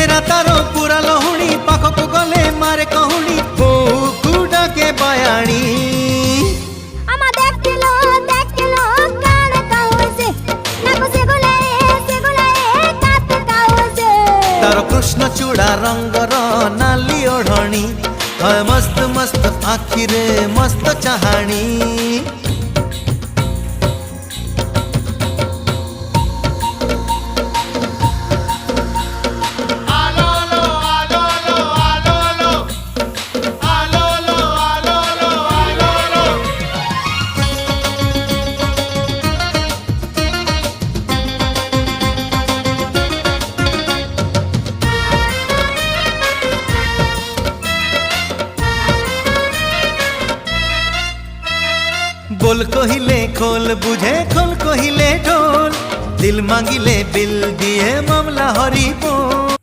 चेहरा तारो पूरा लहुणी पाखक गले मारे कहूणी बहु डाके बयाणी तारो कृष्ण चूड़ा रंगर नाली ओढ़णी मस्त मस्त आखिरे मस्त चाहाणी बोल कहिले खोल बुझे खोल कहिले ढोल दिल मांगिले बिल दिए मामला हरी बोल।